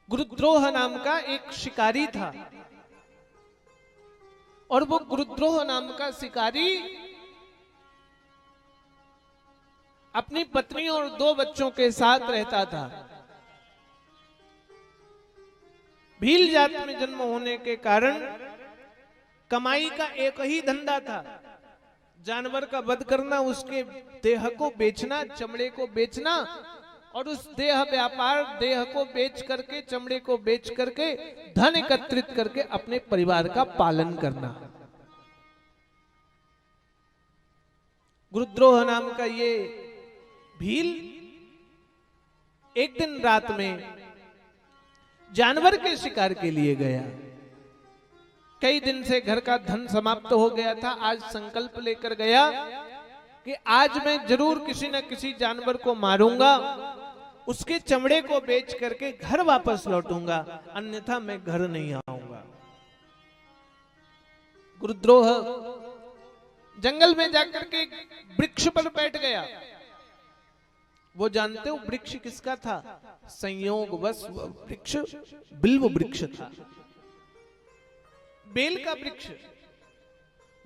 गुरुद्रोह नाम का एक शिकारी था और वो गुरुद्रोह नाम का शिकारी अपनी पत्नी और 2 बच्चों के साथ रहता था। भील जात में जन्म होने के कारण कमाई का एक ही धंधा था, जानवर का वध करना, उसके देह को बेचना, चमड़े को बेचना और उस देह व्यापार, देह को बेच करके, चमड़े को बेच करके धन एकत्रित करके अपने परिवार का पालन करना। गुरुद्रोह नाम का ये भील एक दिन रात में जानवर के शिकार के लिए गया। कई दिन से घर का धन समाप्त हो गया था। आज संकल्प लेकर गया कि आज मैं जरूर किसी न किसी जानवर को मारूंगा, उसके चमड़े को बेच करके घर वापस लौटूंगा, अन्यथा मैं घर नहीं आऊंगा। गुरुद्रोह जंगल में जाकर के वृक्ष पर बैठ गया। वो जानते हो वृक्ष किसका था? संयोगवश वृक्ष बिल्व वृक्ष था, बेल का वृक्ष।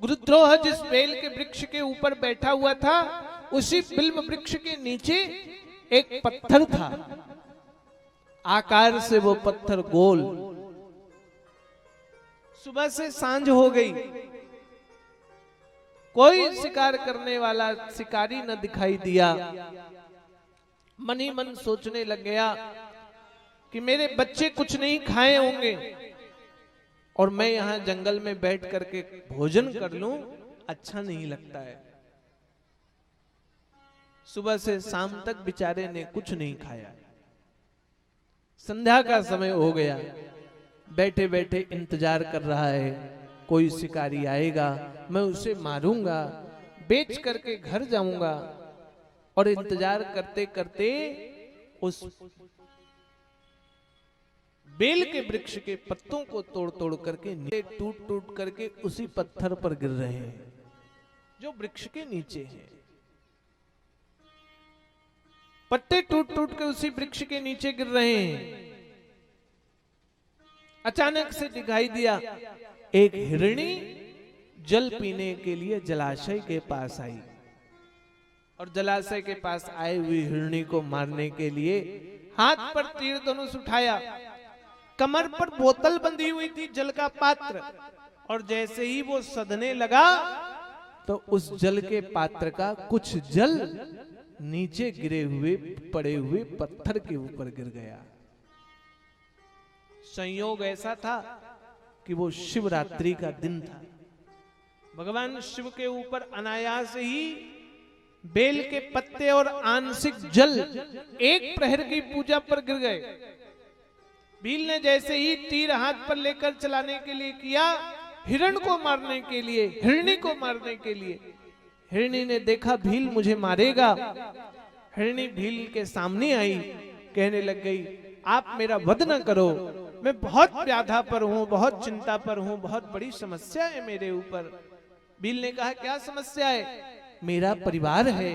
गुरुद्रोह जिस बेल के वृक्ष के ऊपर बैठा हुआ था, उसी बिल्व वृक्ष के नीचे एक पत्थर था। आकार से वो पत्थर गोल। सुबह से सांझ हो गई, कोई शिकार करने वाला शिकारी न दिखाई दिया। मन ही मन सोचने लग गया कि मेरे बच्चे कुछ नहीं खाए होंगे और मैं यहां जंगल में बैठ करके भोजन कर लूं, अच्छा नहीं लगता है। सुबह से शाम तक बेचारे ने कुछ नहीं खाया। संध्या का समय हो गया, बैठे बैठे इंतजार कर रहा है, कोई शिकारी आएगा, मैं उसे मारूंगा, बेच करके घर जाऊंगा। और इंतजार करते करते उस बेल के वृक्ष के पत्तों को तोड़ तोड़ करके नीचे टूट टूट करके उसी पत्थर पर गिर रहे हैं जो वृक्ष के नीचे है। पत्ते टूट टूट के उसी वृक्ष के नीचे गिर रहे हैं। अचानक से दिखाई दिया एक हिरणी जल पीने के लिए जलाशय के पास आई और जलाशय के पास आई हुई हिरणी को मारने के लिए हाथ पर तीर धनुष उठाया। कमर पर बोतल बंधी हुई थी, जल का पात्र, और जैसे ही वो सधने लगा तो उस जल के पात्र का कुछ जल नीचे गिरे हुए पड़े हुए पत्थर के ऊपर गिर गया। संयोग ऐसा था कि वो शिवरात्रि का दिन था। भगवान शिव के ऊपर अनायास ही बेल के पत्ते और आंशिक जल एक प्रहर की पूजा पर गिर गए। भील ने जैसे ही तीर हाथ पर लेकर चलाने के लिए किया, हिरण को मारने के लिए, हिरणी को मारने के लिए, हिरणी ने देखा भील मुझे मारेगा। हिरणी भील के सामने आई, कहने लग गई, आप मेरा वध न करो, मैं बहुत व्याधा पर हूं, बहुत चिंता पर हूं, बहुत बड़ी समस्या है मेरे ऊपर। भील ने कहा, क्या समस्या है? मेरा परिवार है,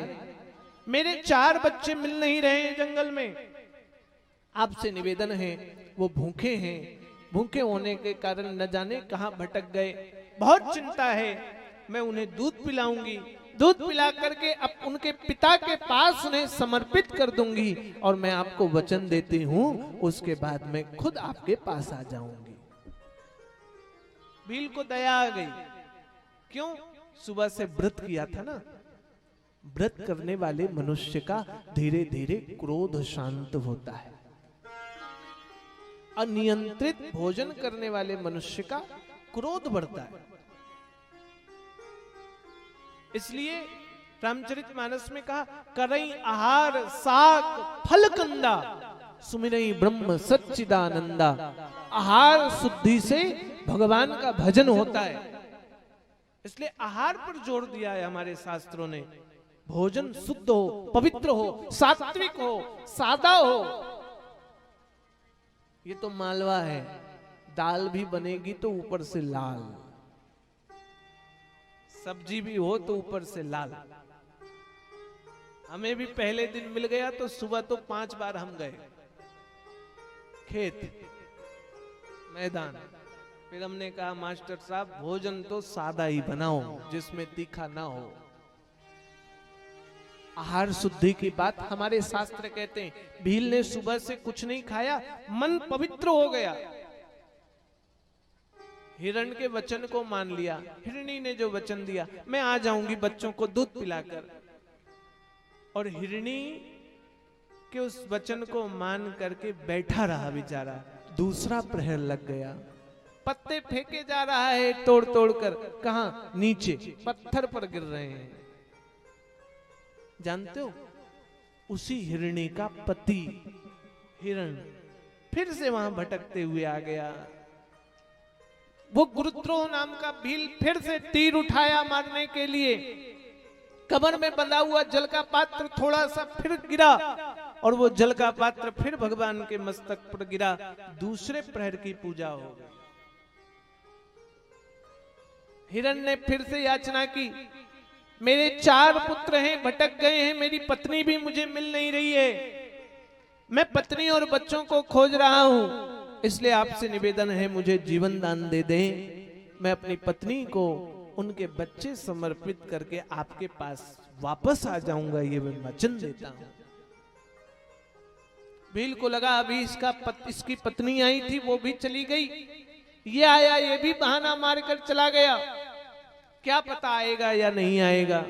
मेरे 4 बच्चे मिल नहीं रहे हैं जंगल में, आपसे निवेदन है, वो भूखे हैं, भूखे होने के कारण न जाने कहां भटक गए, बहुत चिंता है, मैं उन्हें दूध पिलाऊंगी, दूध पिला करके अब उनके पिता के पास उन्हें समर्पित कर दूंगी और मैं आपको वचन देती हूं, उसके बाद मैं खुद आपके पास आ जाऊंगी। भील को दया आ गई। क्यों? सुबह से व्रत किया था ना। व्रत करने वाले मनुष्य का धीरे धीरे क्रोध शांत होता है। अनियंत्रित भोजन करने वाले मनुष्य का क्रोध बढ़ता है। इसलिए रामचरितमानस में कहा, करई आहार साक फल कंदा, सुमिरई ब्रह्म सच्चिदानंदा। आहार शुद्धि से भगवान का भजन होता है, इसलिए आहार पर जोर दिया है हमारे शास्त्रों ने। भोजन शुद्ध हो, पवित्र हो, सात्विक हो, सादा हो। ये तो मालवा है, दाल भी बनेगी तो ऊपर से लाल, सब्जी भी हो तो ऊपर से लाल। हमें भी पहले दिन मिल गया तो सुबह तो 5 बार हम गए। खेत, मैदान। फिर हमने कहा मास्टर साहब भोजन तो सादा ही बनाओ जिसमें तीखा ना हो। आहार शुद्धि की बात हमारे शास्त्र कहते हैं। भील ने सुबह से कुछ नहीं खाया, मन पवित्र हो गया, हिरण के वचन को मान लिया। हिरणी ने जो वचन दिया, मैं आ जाऊंगी बच्चों को दूध पिलाकर, और हिरणी के उस वचन को मान करके बैठा रहा बेचारा। दूसरा प्रहर लग गया, पत्ते फेंके जा रहा है तोड़ तोड़ कर, कहां? नीचे पत्थर पर गिर रहे हैं। जानते हो, उसी हिरणी का पति हिरण फिर से वहां भटकते हुए आ गया। वो गुरुद्रोह नाम का भील फिर से तीर उठाया मारने के लिए। कमर में बंधा हुआ जल का पात्र थोड़ा सा फिर गिरा, और वो जल का पात्र फिर भगवान के मस्तक पर गिरा। दूसरे प्रहर की पूजा हो गई। हिरण ने फिर से याचना की, मेरे 4 पुत्र हैं, भटक गए हैं, मेरी पत्नी भी मुझे मिल नहीं रही है, मैं पत्नी और बच्चों को खोज रहा हूं, इसलिए आपसे निवेदन है मुझे जीवन दान दे दें, मैं अपनी पत्नी को उनके बच्चे समर्पित करके आपके पास वापस आ जाऊंगा, ये मैं वचन देता हूं। भील को लगा अभी इसकी पत्नी आई थी, वो भी चली गई, ये आया, ये भी बहाना मारकर चला गया, क्या पता आएगा या नहीं आएगा।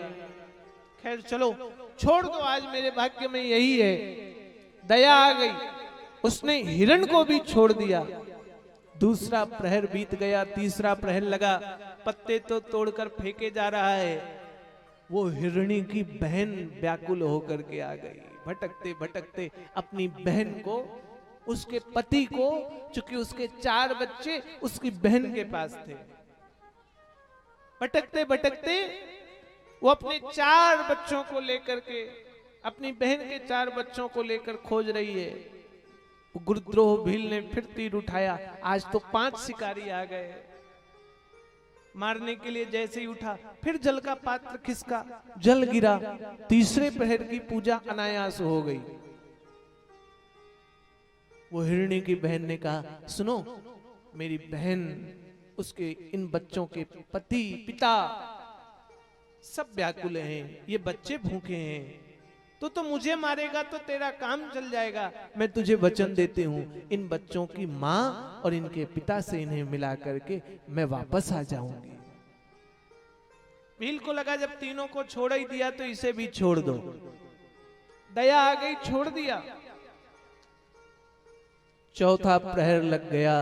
खैर चलो छोड़ दो, आज मेरे भाग्य में यही है। दया आ गई, उसने हिरण को भी छोड़ दिया। दूसरा प्रहर बीत गया, तीसरा प्रहर लगा, पत्ते तो तोड़कर फेंके जा रहा है। वो हिरणी की बहन व्याकुल होकर के आ गई। भटकते भटकते अपनी बहन को, उसके पति को, चूंकि उसके 4 बच्चे उसकी बहन के पास थे, भटकते भटकते वो अपने 4 बच्चों को लेकर के, अपनी बहन के 4 बच्चों को लेकर खोज रही है। गुरुद्रोह भील ने फिर तीर उठाया। आज तो 5 शिकारी आ गए मारने के लिए। जैसे ही उठा फिर जल का पात्र खिसका, जल गिरा। तीसरे प्रहर की पूजा अनायास हो गई। वो हिरणी की बहन ने कहा, सुनो मेरी बहन, उसके इन बच्चों के पति पिता सब व्याकुल हैं, ये बच्चे भूखे हैं, तो मुझे मारेगा तो तेरा काम चल जाएगा। मैं तुझे वचन देती हूं, इन बच्चों की मां और इनके पिता से इन्हें मिला करके मैं वापस आ जाऊंगी। भील को लगा जब तीनों को छोड़ ही दिया तो इसे भी छोड़ दो। दया आ गई, छोड़ दिया। चौथा प्रहर लग गया।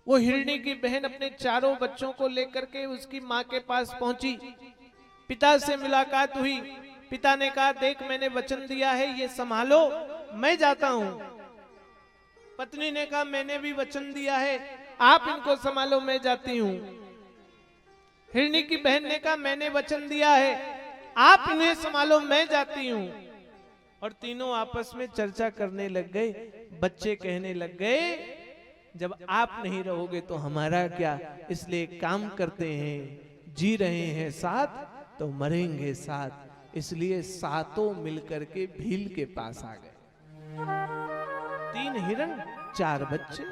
वो हिरणी की बहन अपने 4 बच्चों को लेकर के उसकी मां के पास पहुंची। पिता से मुलाकात हुई। पिता ने कहा, देख मैंने वचन दिया है, ये संभालो, मैं जाता हूं। पत्नी ने कहा, मैंने भी वचन दिया है, आप इनको संभालो, मैं जाती हूं। हिरणी की बहन ने कहा, मैंने वचन दिया है, आप इन्हें संभालो, मैं जाती हूं। और तीनों आपस में चर्चा करने लग गए। बच्चे कहने लग गए, जब आप नहीं रहोगे तो हमारा क्या, इसलिए काम करते हैं, जी रहे हैं साथ तो मरेंगे साथ। इसलिए सातों मिलकर के भील के पास आ गए। 3 हिरण 4 बच्चे।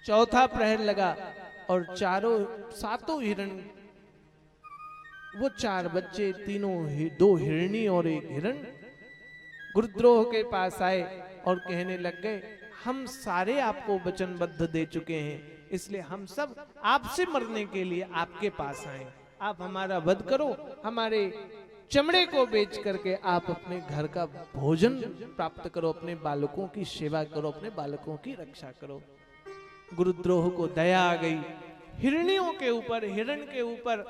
चौथा प्रहर लगा और सातों हिरण, वो 4 बच्चे, तीनों 2 हिरणी और 1 हिरण गुरुद्रोह के पास आए और कहने लग गए, हम सारे आपको वचनबद्ध दे चुके हैं, इसलिए हम सब आपसे मरने के लिए आपके पास आए। आप हमारा वध करो, हमारे चमड़े को बेच करके आप अपने घर का भोजन प्राप्त करो, अपने बालकों की सेवा करो, अपने बालकों की रक्षा करो। गुरुद्रोह को दया आ गई। हिरनियों के ऊपर, हिरण के ऊपर,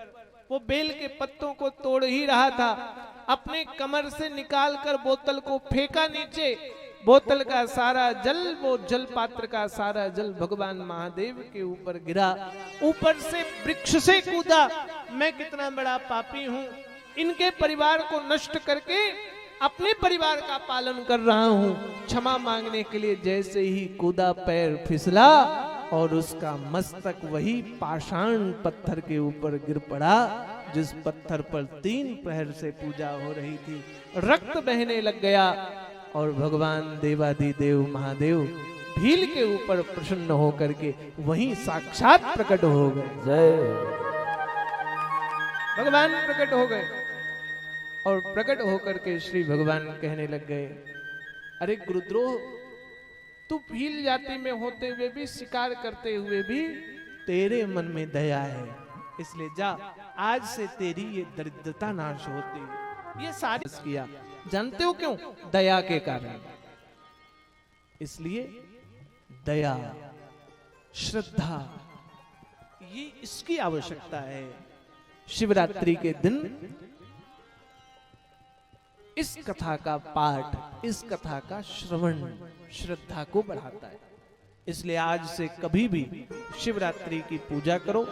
वो बेल के पत्तों को तोड़ ही रहा था, अपने कमर से निकालकर बोतल को फेंका नीचे। बोतल का सारा जल, वो जल पात्र का सारा जल भगवान महादेव के ऊपर गिरा। ऊपर से वृक्ष से कूदा। मैं कितना बड़ा पापी हूं, इनके परिवार को नष्ट करके अपने परिवार का पालन कर रहा हूं। क्षमा मांगने के लिए जैसे ही कूदा, पैर फिसला और उसका मस्तक वही पाषाण पत्थर के ऊपर गिर पड़ा। जिस पत्थर पर 3 प्रहर से पूजा हो रही थी, रक्त बहने लग गया और भगवान देवाधिदेव महादेव भील के ऊपर प्रसन्न होकर के वहीं साक्षात प्रकट हो गए। जय भगवान प्रकट हो गए और प्रकट होकर के श्री भगवान कहने लग गए, अरे गुरुद्रोह, तू भील जाति में होते हुए भी, शिकार करते हुए भी तेरे मन में दया है, इसलिए जा, आज से तेरी ये दरिद्रता नाश होती। ये सारी किया, जानते हो क्यों? दया के कारण। इसलिए दया, श्रद्धा, ये इसकी आवश्यकता है। शिवरात्रि के दिन इस कथा का पाठ, इस कथा का श्रवण श्रद्धा को बढ़ाता है। इसलिए आज से कभी भी शिवरात्रि की पूजा करो,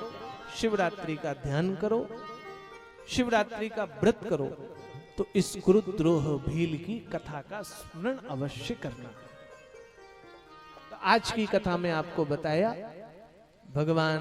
शिवरात्रि का ध्यान करो, शिवरात्रि का व्रत करो, तो इस गुरुद्रोह भील की कथा का स्मरण अवश्य करना। तो आज की कथा में आपको बताया भगवान